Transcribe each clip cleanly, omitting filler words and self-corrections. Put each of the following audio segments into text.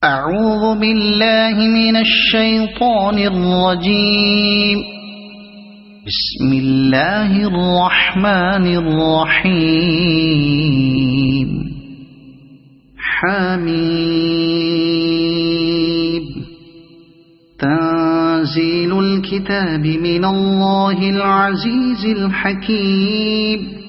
أعوذ بالله من الشيطان الرجيم. بسم الله الرحمن الرحيم. حميم. تنزيل الكتاب من الله العزيز الحكيم.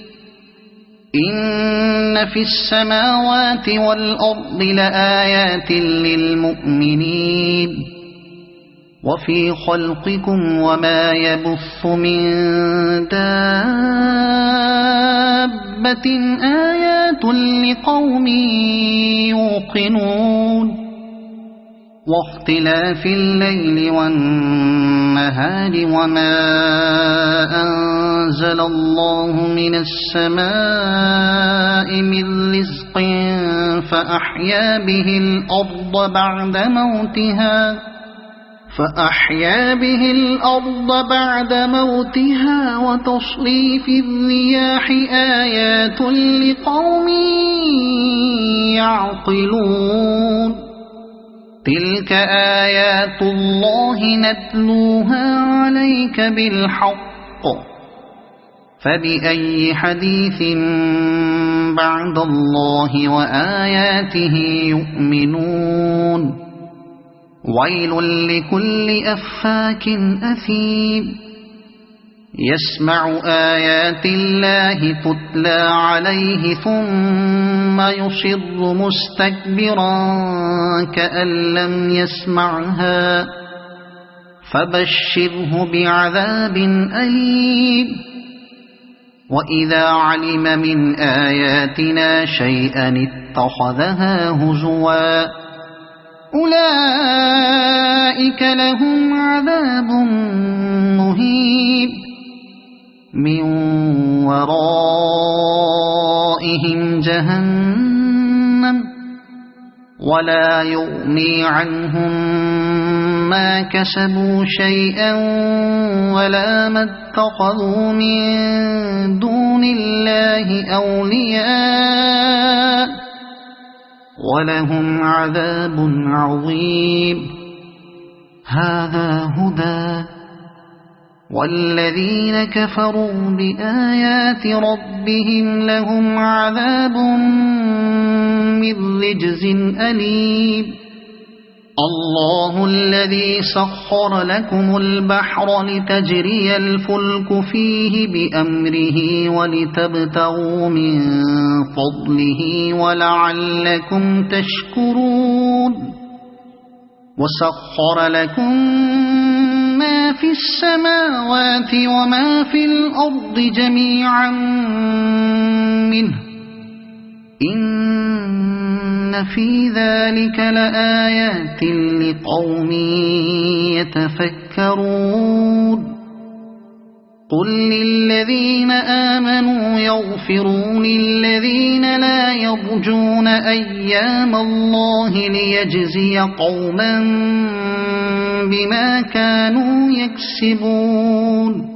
إن في السماوات والأرض لآيات للمؤمنين وفي خلقكم وما يبث من دابة آيات لقوم يوقنون واختلاف الليل والنهار وما أنزل الله من السماء من رزق فأحيا به الأرض بعد موتها وتصريف الرياح آيات لقوم يعقلون. تلك آيات الله نتلوها عليك بالحق فبأي حديث بعد الله وآياته يؤمنون. ويل لكل أفاك أثيم يسمع آيات الله تتلى عليه ثم يصر مستكبرا كأن لم يسمعها فبشره بعذاب أليم. وإذا علم من آياتنا شيئا اتخذها هزوا أولئك لهم عذاب مهين من ورائهم جهنم ولا يغني عنهم ما كسبوا شيئا ولا ما اتخذوا من دون الله أولياء ولهم عذاب عظيم. هذا هدى والذين كفروا بآيات ربهم لهم عذاب من رجز أليم. الله الذي سخر لكم البحر لتجري الفلك فيه بأمره ولتبتغوا من فضله ولعلكم تشكرون. وسخر لكم ما في السماوات وما في الأرض جميعا منه إن في ذلك لآيات لقوم يتفكرون. قل للذين آمنوا يغفروا للذين لا يرجون أيام الله ليجزي قوما بما كانوا يكسبون.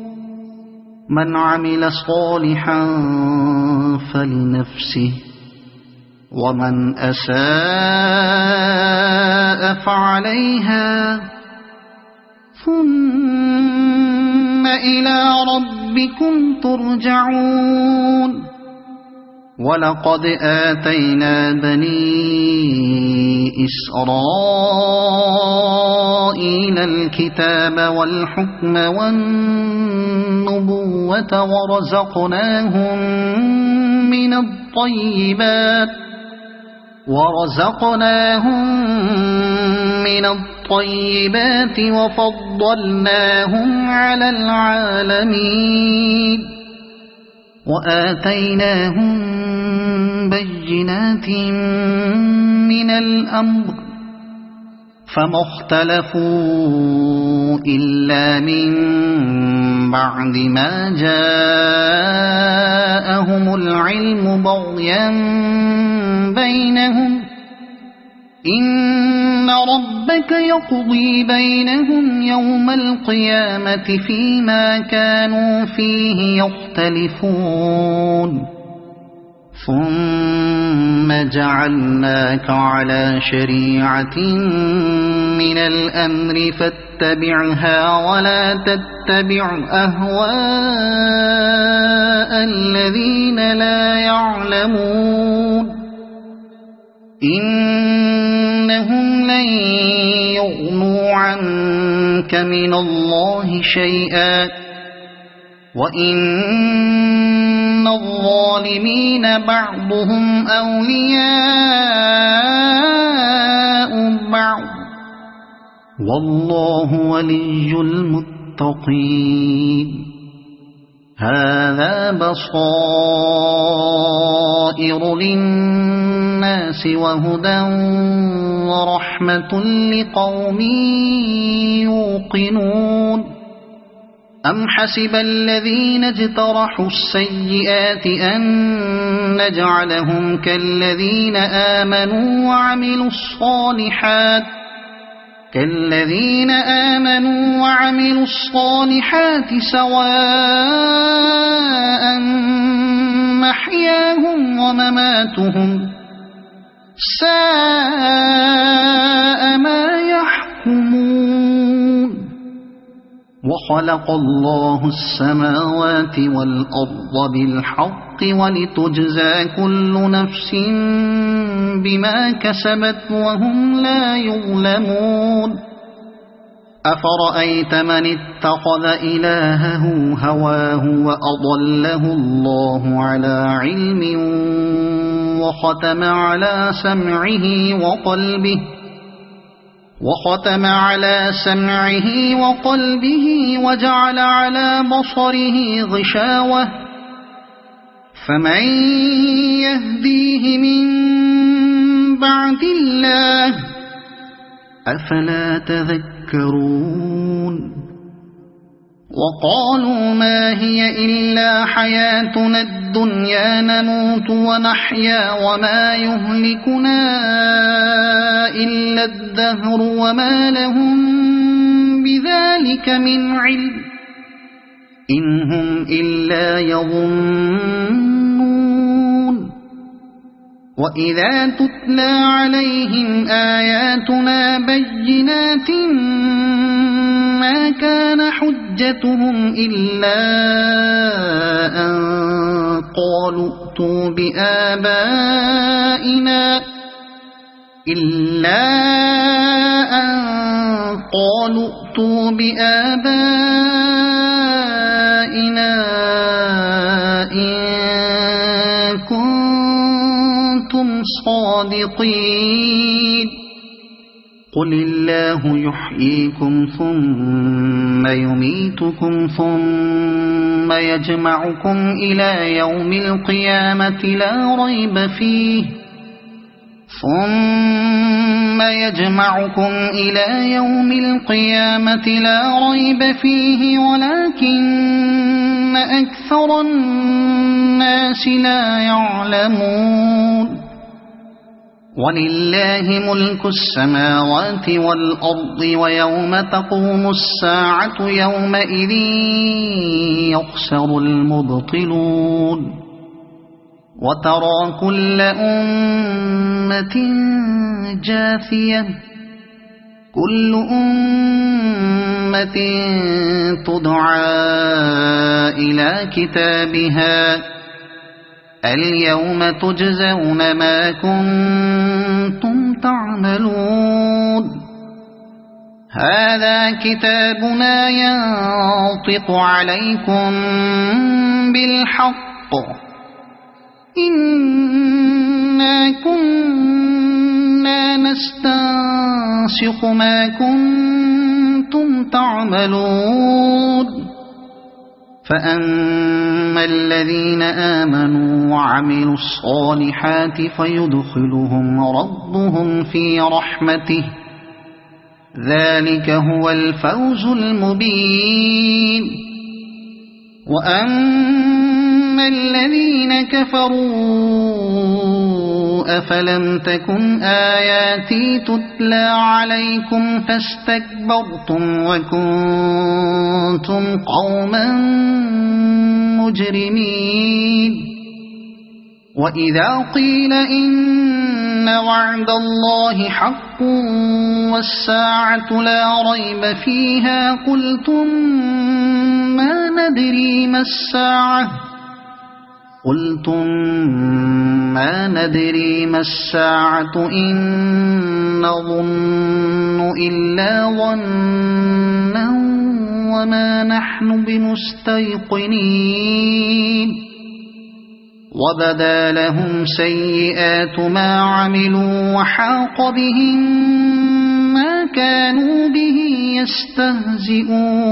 من عمل صالحا فلنفسه ومن أساء فعليها ثم إلى ربكم ترجعون. ولقد آتينا بني إسرائيل الكتاب والحكم والنبوة ورزقناهم من الطيبات وفضلناهم على العالمين وآتيناهم بينات من الأمر فما اختلفوا إلا من بعد ما جاءهم العلم بغيا بينهم إن ربك يقضي بينهم يوم القيامة فيما كانوا فيه يختلفون. ثم ثم جعلناك على شريعة من الأمر فاتبعها ولا تتبع أهواء الذين لا يعلمون إنهم لن يغنوا عنك من الله شيئا وإن الظالمين بعضهم أولياء بعض والله ولي المتقين هذا بصائر للناس وهدى ورحمة لقوم يوقنون أم حسب الذين اجترحوا السيئات أن نجعلهم كالذين آمنوا وعملوا الصالحات سواء محياهم ومماتهم ساء ما يحكمون وخلق الله السماوات والأرض بالحق ولتجزى كل نفس بما كسبت وهم لا يظلمون أفرأيت من اتخذ إلهه هواه وأضله الله على علم وختم على سمعه وقلبه وجعل على بصره غشاوة فمن يهديه من بعد الله أفلا تذكرون وقالوا ما هي إلا حياتنا الدنيا نموت ونحيا وما يهلكنا إلا الدهر وما لهم بذلك من علم إن هم إلا يظنون وإذا تتلى عليهم آياتنا بينات ما كان حجتهم إلا أن قالوا ائتوا بآبائنا إن كنتم صادقين قل الله يحييكم ثم يميتكم ثم يجمعكم إلى يوم القيامة لا ريب فيه ولكن أكثر الناس لا يعلمون ولله ملك السماوات والأرض ويوم تقوم الساعة يومئذ يخسر المبطلون وترى كل أمة جاثية كل أمة تدعى إلى كتابها اليوم تجزون ما كنتم تعملون هذا كتابنا ينطق عليكم بالحق إنا كنا نستنسخ ما كنتم تعملون فأما الذين آمنوا وعملوا الصالحات فيدخلهم ربهم في رحمته ذلك هو الفوز المبين وأما الذين كفروا أفلم تكن آياتي تتلى عليكم فاستكبرتم وكنتم قوما مجرمين وإذا قيل إن وعد الله حق والساعة لا ريب فيها قلتم ما ندري ما الساعة إن نظن إلا ظنا وما نحن بمستيقنين وبدا لهم سيئات ما عملوا وحاق بهم ما كانوا به يستهزئون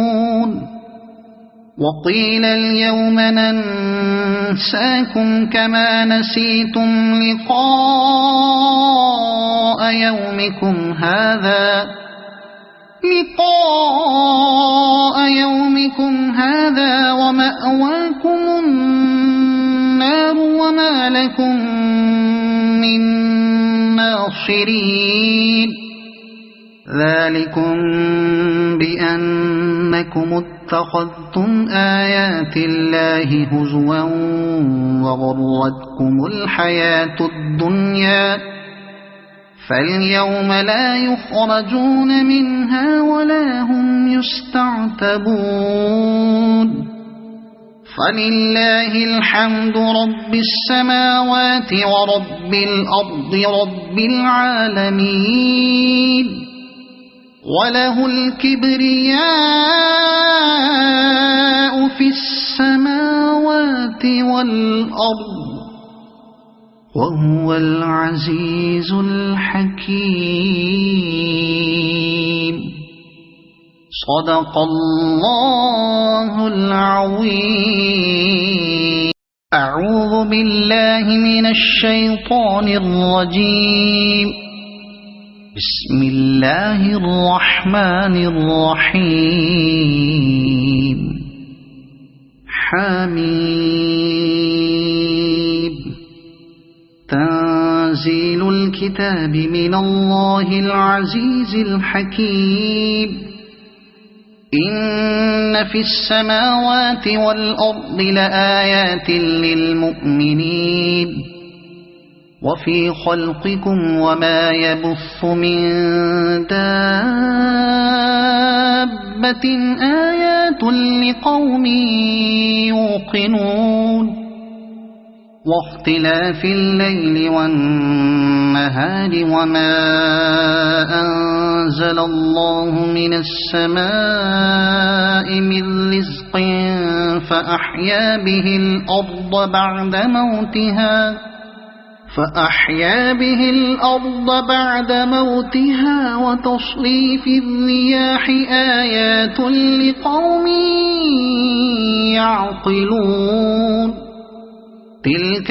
وقيل اليوم ننساكم كما نسيتم لقاء يومكم هذا ومأواكم النار وما لكم من ناصرين ذلكم بأنكم اتخذتم آيات الله هزوا وغرتكم الحياة الدنيا فاليوم لا يخرجون منها ولا هم يستعتبون فلله الحمد رب السماوات ورب الأرض رب العالمين وله الكبرياء في السماوات والأرض وهو العزيز الحكيم صدق الله العظيم أعوذ بالله من الشيطان الرجيم بسم الله الرحمن الرحيم حميم تنزيل الكتاب من الله العزيز الحكيم إن في السماوات والأرض لآيات للمؤمنين وفي خلقكم وما يبث من دابة آيات لقوم يوقنون واختلاف الليل والنهار وما أنزل الله من السماء من رزق فأحيا به الأرض بعد موتها وتصريف الرياح آيات لقوم يعقلون تلك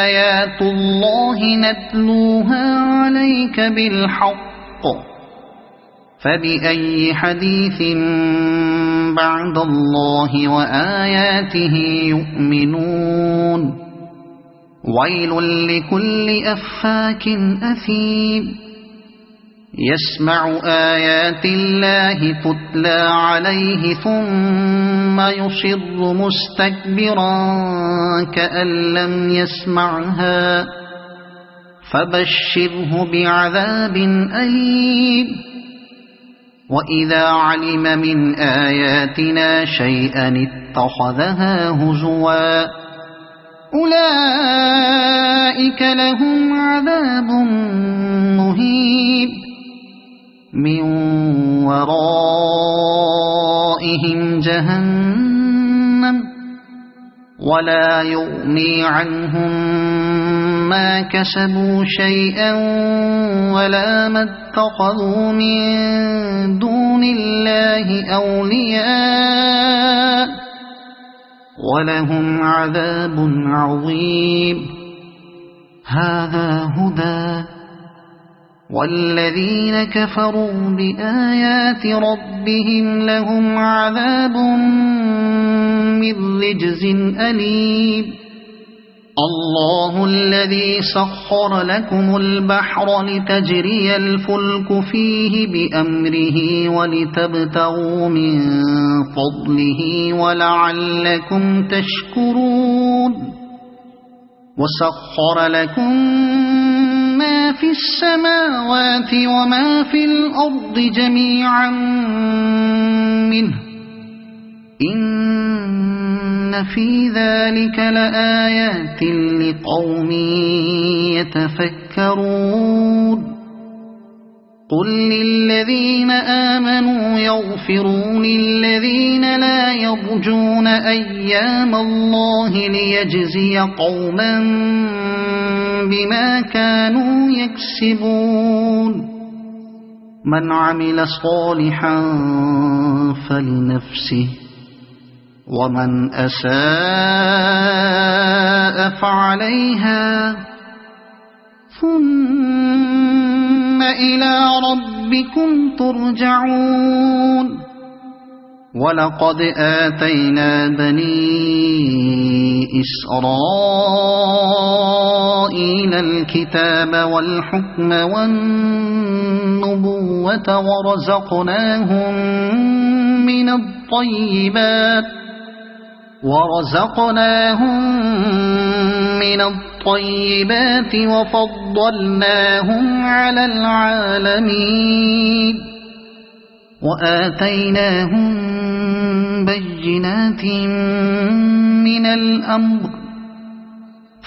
آيات الله نتلوها عليك بالحق فبأي حديث بعد الله وآياته يؤمنون ويل لكل أفاك أثيم يسمع آيات الله تتلى عليه ثم يصر مستكبرا كأن لم يسمعها فبشره بعذاب أليم وإذا علم من آياتنا شيئا اتخذها هزوا أولئك لهم عذاب مهين من ورائهم جهنم ولا يغني عنهم ما كسبوا شيئا ولا ما اتخذوا من دون الله أولياء ولهم عذاب عظيم هذا هدى والذين كفروا بآيات ربهم لهم عذاب من رجز أليم الله الذي سخر لكم البحر لتجري الفلك فيه بأمره ولتبتغوا من فضله ولعلكم تشكرون وسخر لكم ما في السماوات وما في الأرض جميعا منه إن في ذلك لآيات لقوم يتفكرون قل للذين آمنوا يغفروا للذين لا يرجون أيام الله ليجزي قوما بما كانوا يكسبون من عمل صالحا فلنفسه ومن أساء فعليها ثم إلى ربكم ترجعون ولقد آتينا بني إسرائيل الكتاب والحكم والنبوة ورزقناهم من الطيبات وفضلناهم على العالمين وآتيناهم بينات من الأمر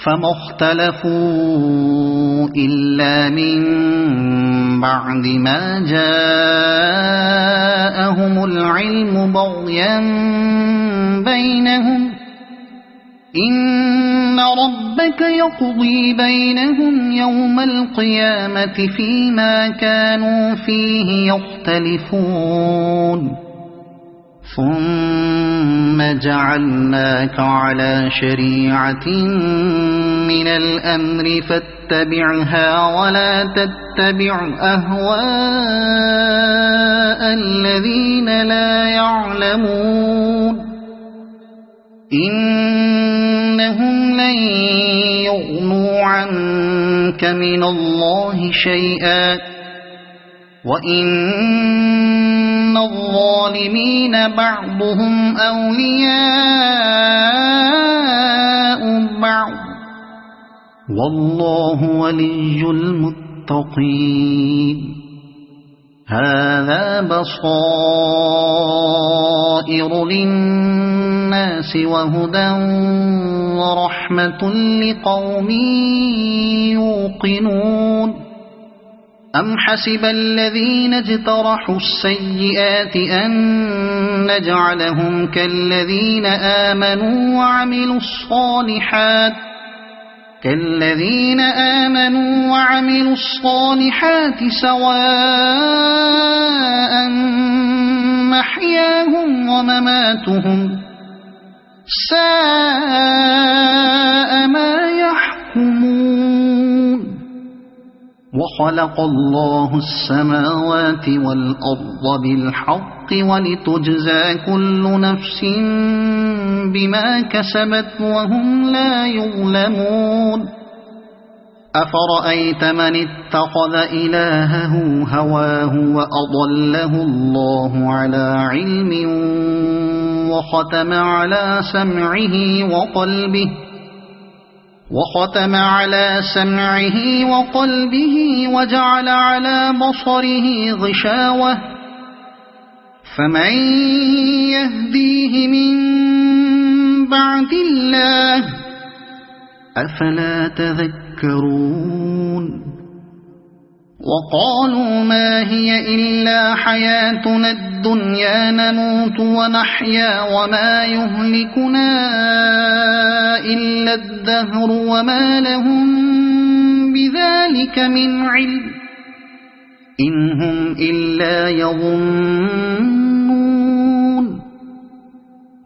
فما اختلفوا إلا من بعد ما جاءهم العلم بغيا بينهم إن ربك يقضي بينهم يوم القيامة فيما كانوا فيه يختلفون ثم جعلناك على شريعة من الأمر فاتبعها ولا تتبع أهواء الذين لا يعلمون إنهم لن يغنوا عنك من الله شيئا وإن الظالمين بعضهم أولياء بعض والله ولي المتقين هذا بصائر للناس وهدى ورحمة لقوم يوقنون أم حسب الذين اجترحوا السيئات أن نجعلهم كالذين آمنوا وعملوا الصالحات سواء محياهم ومماتهم ساء ما يحكمون وخلق الله السماوات والأرض بالحق ولتجزى كل نفس بما كسبت وهم لا يظلمون أفرأيت من اتخذ إلهه هواه وأضله الله على علم وختم على سمعه وقلبه وجعل على بصره غشاوة فمن يهديه من بعد الله أفلا تذكرون وقالوا ما هي إلا حياتنا الدنيا نموت ونحيا وما يهلكنا إلا الدهر وما لهم بذلك من علم إن هم إلا يظنون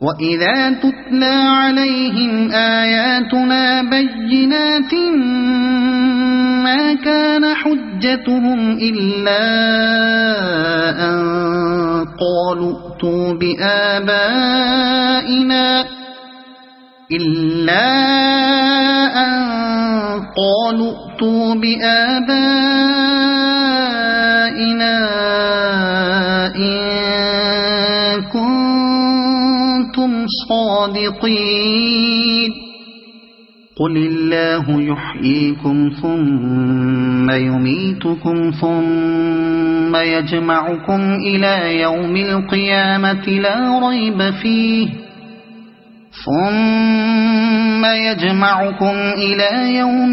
وإذا تتلى عليهم آياتنا بينات ما كان حجتهم إلا أن قالوا ائتوا بآبائنا إن كنتم صادقين قل الله يحييكم ثم يميتكم ثم يجمعكم إلى يوم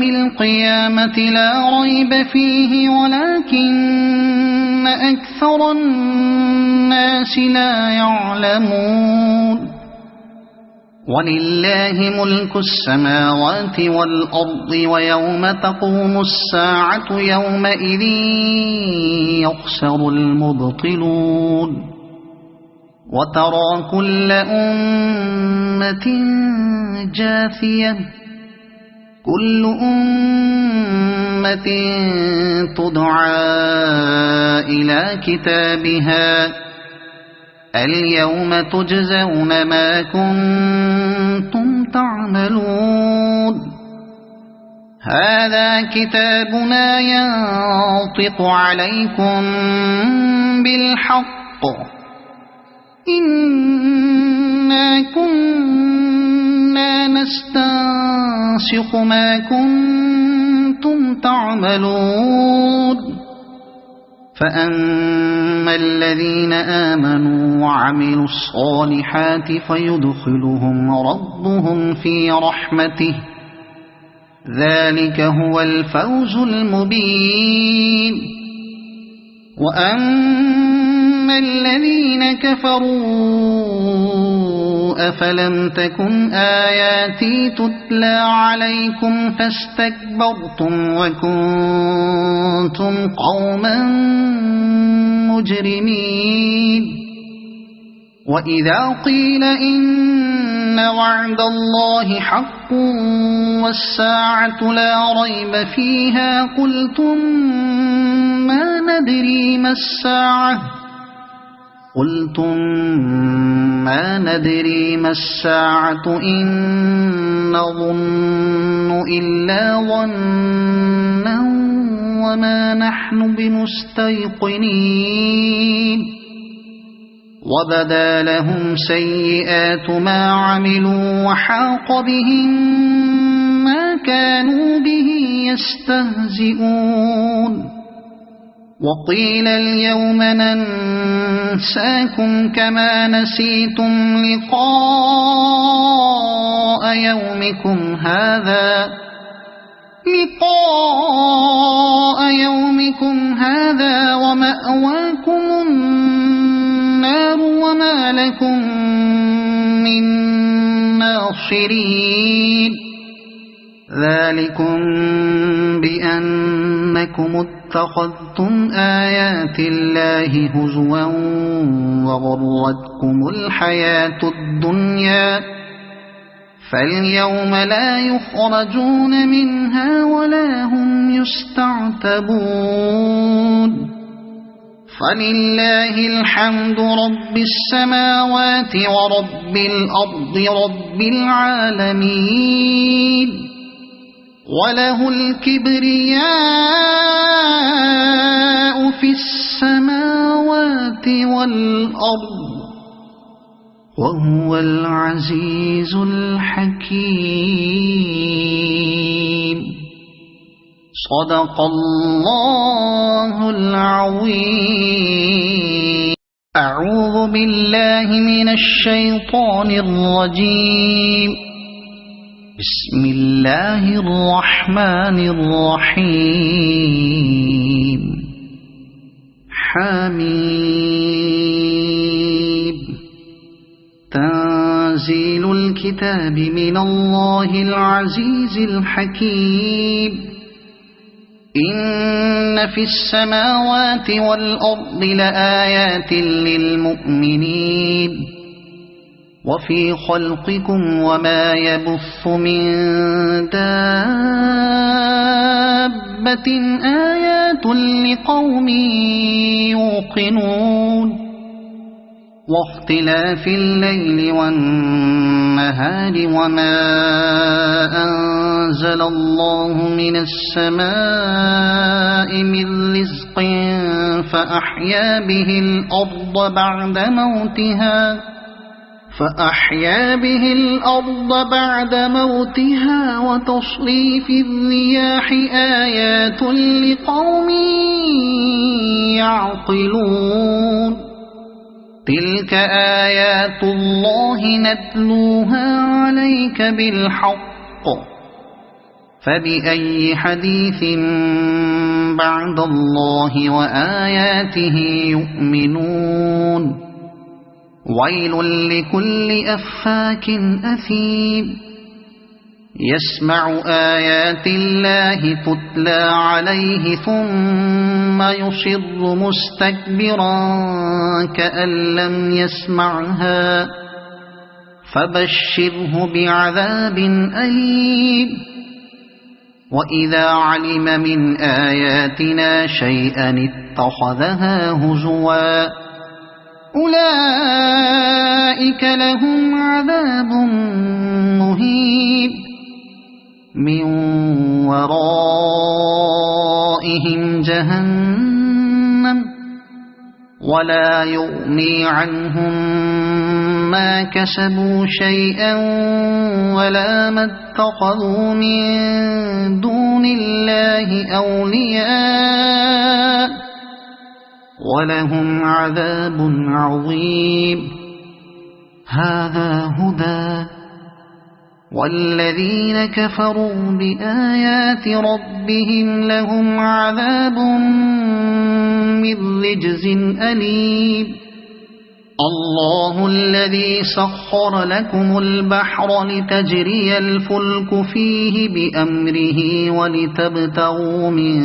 القيامة لا ريب فيه ولكن أكثر الناس لا يعلمون ولله ملك السماوات والأرض ويوم تقوم الساعة يومئذ يخسر المبطلون وترى كل أمة جاثية كل أمة تدعى إلى كتابها اليوم تجزون ما كنتم تعملون هذا كتابنا ينطق عليكم بالحق إنا كنا نستنسخ ما كنتم تعملون فأما الذين آمنوا وعملوا الصالحات فيدخلهم ربهم في رحمته ذلك هو الفوز المبين وأما الذين كفروا أفلم تكن آياتي تتلى عليكم فاستكبرتم وكنتم قوما مجرمين وإذا قيل إن وعد الله حق والساعة لا ريب فيها قلتم ما ندري ما الساعة إن نظن إلا ظنا وما نحن بمستيقنين وبدا لهم سيئات ما عملوا وحاق بهم ما كانوا به يستهزئون وقيل اليوم ننساكم كما نسيتم لقاء يومكم هذا ومأواكم النار وما لكم من ناصرين ذلكم بأنكم اتخذتم آيات الله هزوا وغرتكم الحياة الدنيا فاليوم لا يخرجون منها ولا هم يستعتبون فلله الحمد رب السماوات ورب الأرض رب العالمين وله الكبرياء في السماوات والأرض وهو العزيز الحكيم صدق الله العظيم أعوذ بالله من الشيطان الرجيم بسم الله الرحمن الرحيم حميم تنزيل الكتاب من الله العزيز الحكيم إن في السماوات والأرض لآيات للمؤمنين وفي خلقكم وما يبث من دابة آيات لقوم يوقنون واختلاف الليل والنهار وما أنزل الله من السماء من رزق فأحيا به الأرض بعد موتها وتصريف الرياح آيات لقوم يعقلون تلك آيات الله نتلوها عليك بالحق فبأي حديث بعد الله وآياته يؤمنون ويل لكل أفاك أثيم يسمع آيات الله تتلى عليه ثم يصر مستكبرا كأن لم يسمعها فبشره بعذاب أليم وإذا علم من آياتنا شيئا اتخذها هزوا أولئك لهم عذاب مهين من ورائهم جهنم ولا يغني عنهم ما كسبوا شيئا ولا ما اتخذوا من دون الله أولياء ولهم عذاب عظيم هذا هدى والذين كفروا بآيات ربهم لهم عذاب من رجز أليم الله الذي سخر لكم البحر لتجري الفلك فيه بأمره ولتبتغوا من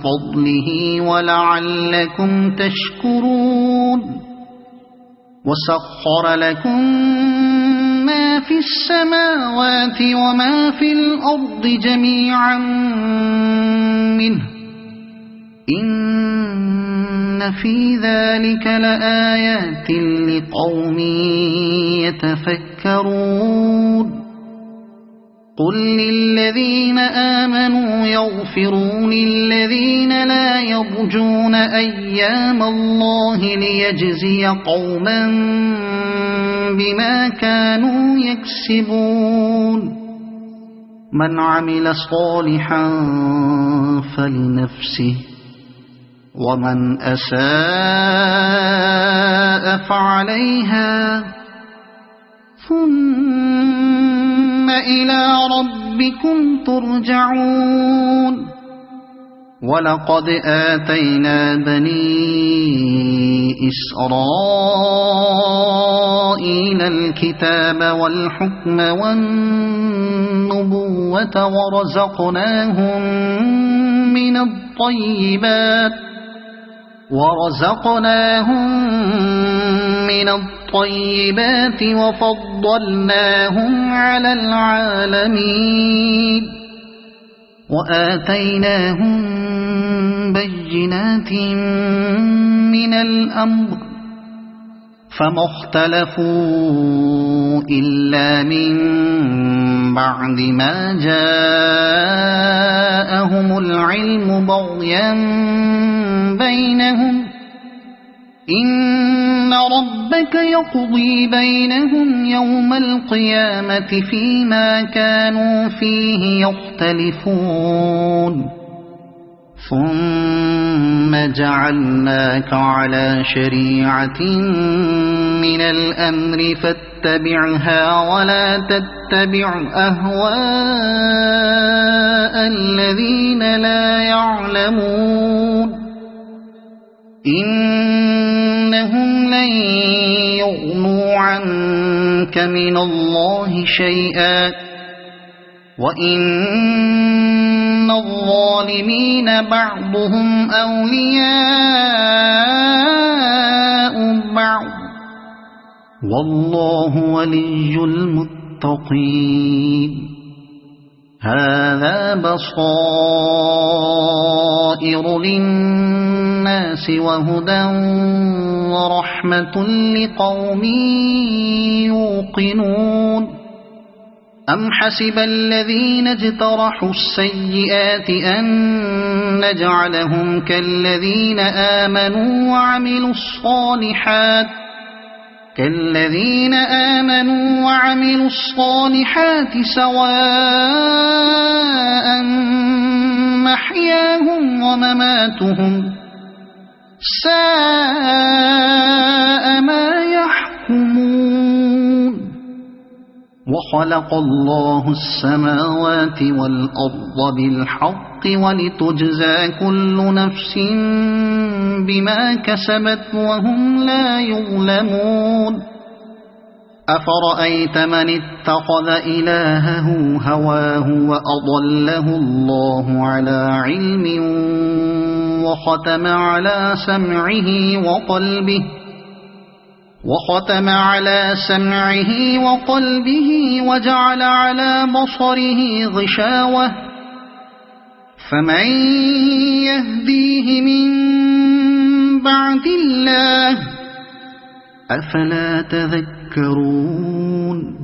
فضله ولعلكم تشكرون وسخر لكم ما في السماوات وما في الأرض جميعا منه إن في ذلك لآيات لقوم يتفكرون قل للذين آمنوا يغفروا للذين لا يرجون أيام الله ليجزي قوما بما كانوا يكسبون من عمل صالحا فلنفسه ومن أساء فعليها ثم إلى ربكم ترجعون ولقد آتينا بني إسرائيل الكتاب والحكم والنبوة ورزقناهم من الطيبات وفضلناهم على العالمين وآتيناهم بينات من الأمر فما اختلفوا إلا من بعد ما جاءهم العلم بغيا بينهم إن ربك يقضي بينهم يوم القيامة فيما كانوا فيه يختلفون ثم جعلناك على شريعة من الأمر فاتبعها ولا تتبع أهواء الذين لا يعلمون إنهم لن يغنوا عنك من الله شيئا وإن الظالمين بعضهم أولياء بعض والله ولي المتقين هذا بصائر للناس وهدى ورحمة لقوم يوقنون أم حسب الذين اجترحوا السيئات أن نجعلهم كالذين آمنوا وعملوا الصالحات كالذين آمنوا وعملوا الصالحات سواء محياهم ومماتهم ساء ما يحكمون وخلق الله السماوات والأرض بالحق ولتجزى كل نفس بما كسبت وهم لا يظلمون أفرأيت من اتخذ إلهه هواه وأضله الله على علم وختم على سمعه وقلبه وجعل على بصره غشاوة فمن يهديه من بعد الله أفلا تذكرون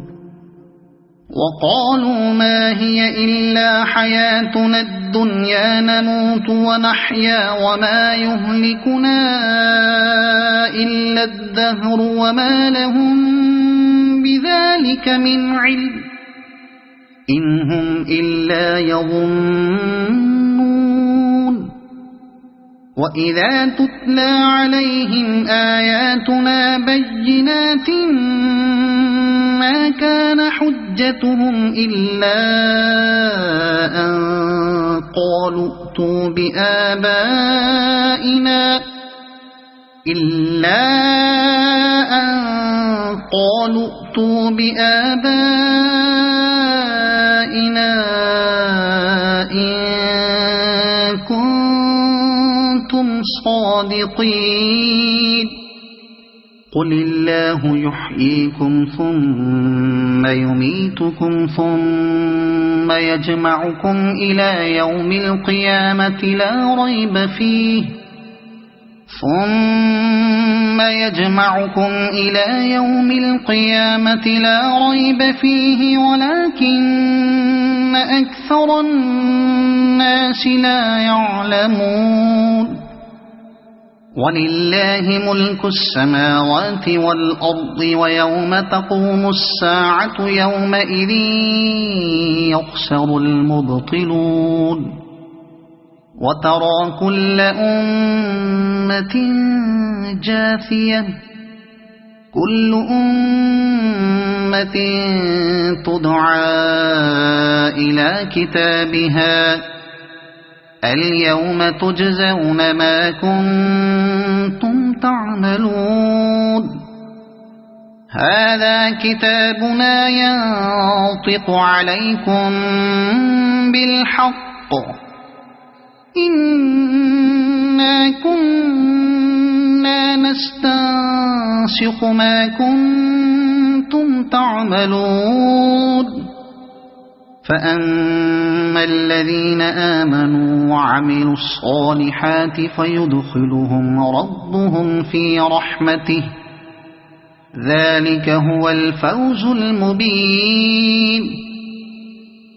وقالوا ما هي إلا حياتنا الدنيا نموت ونحيا وما يهلكنا إلا الدهر وما لهم بذلك من علم إن هم إلا يظنون وإذا تتلى عليهم آياتنا بينات ما كان حجتهم إلا أن قالوا ائتوا بآبائنا إن كنتم صادقين قل الله يحييكم ثم يميتكم ثم يجمعكم إلى يوم القيامة لا ريب فيه ولكن أكثر الناس لا يعلمون ولله ملك السماوات والأرض ويوم تقوم الساعة يومئذ يخسر المبطلون وترى كل أمة جاثية كل أمة تدعى إلى كتابها اليوم تجزون ما كنتم تعملون هذا كتابنا ينطق عليكم بالحق إنا كنا نستنسخ ما كنتم تعملون فأما الذين آمنوا وعملوا الصالحات فيدخلهم ربهم في رحمته ذلك هو الفوز المبين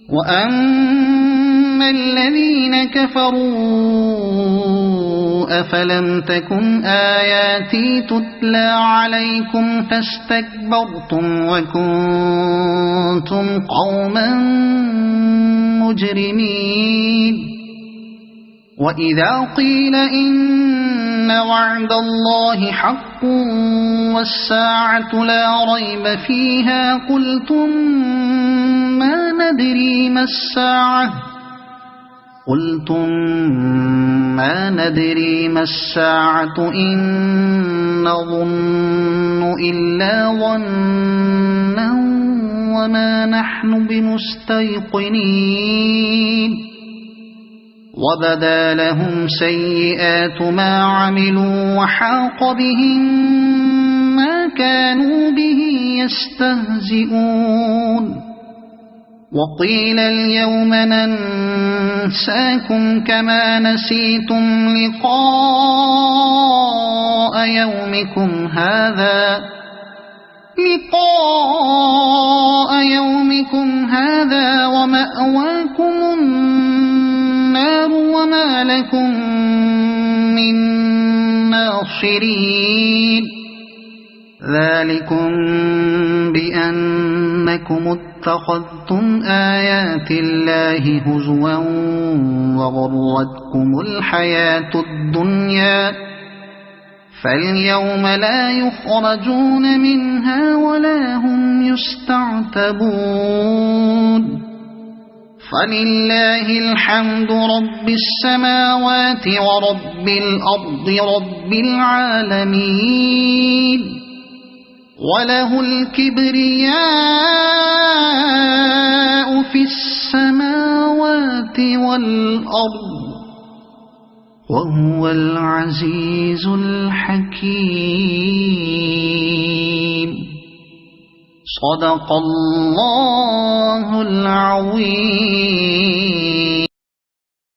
وأما الذين كفروا أفلم تكن آياتي تتلى عليكم فاستكبرتم وكنتم قوما مجرمين وإذا قيل إن وعد الله حق والساعة لا ريب فيها قلتم ما ندري ما الساعة إن نظن إلا ظنا وما نحن بمستيقنين وبدا لهم سيئات ما عملوا وحاق بهم ما كانوا به يستهزئون وقيل اليوم ننساكم كما نسيتم لقاء يومكم هذا ومأواكم النار وما لكم من ناصرين ذلكم بأنكم اتخذتم آيات الله هزوا وغرتكم الحياة الدنيا فاليوم لا يخرجون منها ولا هم يستعتبون فلله الحمد رب السماوات ورب الأرض رب العالمين وله الكبرياء في السماوات والأرض وهو العزيز الحكيم صدق الله العظيم.